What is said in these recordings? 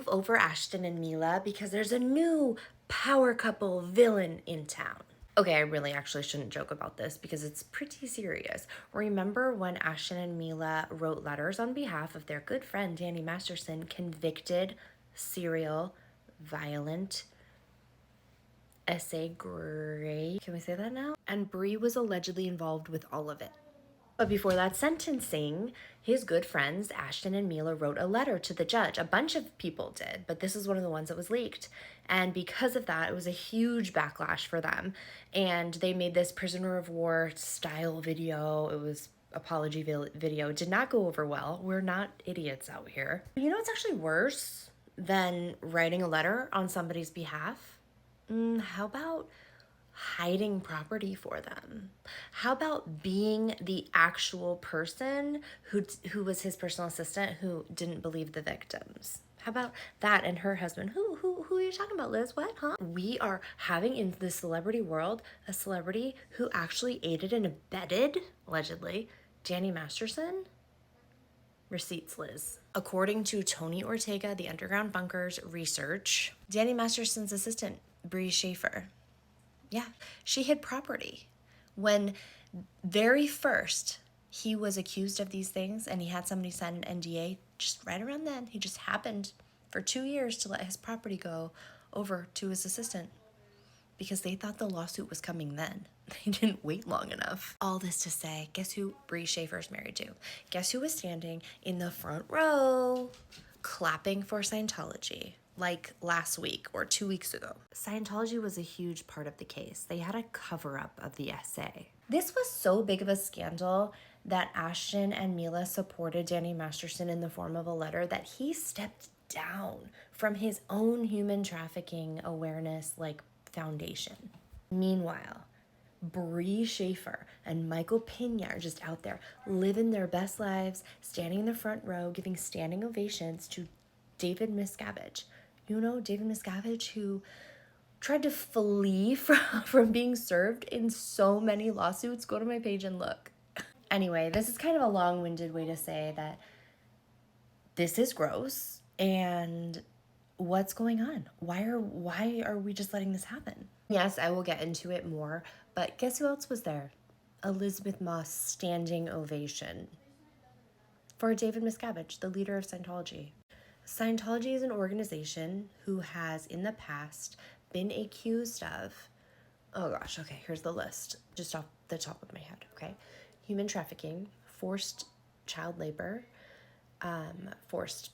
move over Ashton and Mila because there's a new power couple villain in town. Okay, I really actually shouldn't joke about this because it's pretty serious. Remember when Ashton and Mila wrote letters on behalf of their good friend Danny Masterson, convicted serial violent essay Gray? Can we say that now? And Bree was allegedly involved with all of it. But before that sentencing, his good friends, Ashton and Mila, wrote a letter to the judge. A bunch of people did, but this is one of the ones that was leaked. And because of that, it was a huge backlash for them. And they made this prisoner of war style video. It was apology video. It did not go over well. We're not idiots out here. You know what's actually worse than writing a letter on somebody's behalf? How about hiding property for them? How about being the actual person who was his personal assistant who didn't believe the victims? How about that and her husband? Who are you talking about, Liz? What, huh? We are having in the celebrity world a celebrity who actually aided and abetted, allegedly, Danny Masterson? Receipts, Liz. According to Tony Ortega, the Underground Bunkers research, Danny Masterson's assistant, Bree Schaefer, yeah, she hid property. When very first he was accused of these things and he had somebody sign an NDA, just right around then, he just happened for 2 years to let his property go over to his assistant because they thought the lawsuit was coming then. They didn't wait long enough. All this to say, guess who Bree Schaefer's married to? Guess who was standing in the front row clapping for Scientology? Like last week or 2 weeks ago. Scientology was a huge part of the case. They had a cover-up of the essay. This was so big of a scandal that Ashton and Mila supported Danny Masterson in the form of a letter that he stepped down from his own human trafficking awareness foundation. Meanwhile, Bree Schaefer and Michael Pena are just out there living their best lives, standing in the front row, giving standing ovations to David Miscavige. You know, David Miscavige, who tried to flee from being served in so many lawsuits. Go to my page and look. Anyway, this is kind of a long-winded way to say that this is gross and what's going on? Why are we just letting this happen? Yes, I will get into it more, but guess who else was there? Elizabeth Moss standing ovation for David Miscavige, the leader of Scientology. Scientology is an organization who has in the past been accused of, oh gosh, okay, here's the list, just off the top of my head, okay? Human trafficking, forced child labor, forced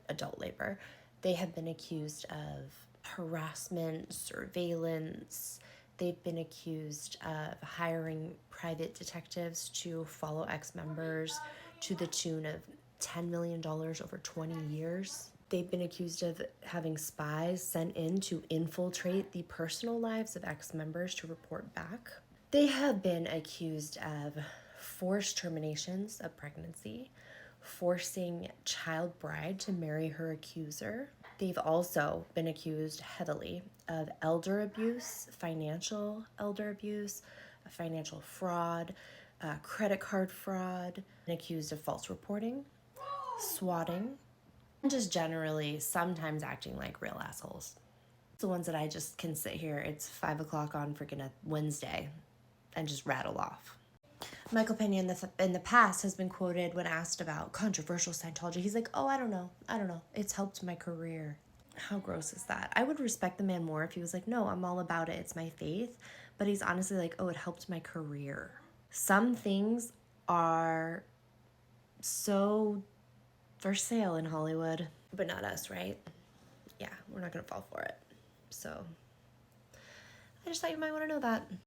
adult labor. They have been accused of harassment, surveillance. They've been accused of hiring private detectives to follow ex-members to the tune of $10 million over 20 years. They've been accused of having spies sent in to infiltrate the personal lives of ex-members to report back. They have been accused of forced terminations of pregnancy, forcing child bride to marry her accuser. They've also been accused heavily of elder abuse, financial elder abuse, financial fraud, credit card fraud, and accused of false reporting, swatting, and just generally sometimes acting like real assholes. The ones that I just can sit here, it's 5 o'clock on freaking a Wednesday, and just rattle off. Michael Pena in the past has been quoted when asked about controversial Scientology. He's like, oh, I don't know. It's helped my career. How gross is that? I would respect the man more if he was like, no, I'm all about it. It's my faith. But he's honestly like, oh, it helped my career. Some things are so for sale in Hollywood, but not us, right? Yeah, we're not gonna fall for it. So I just thought you might want to know that.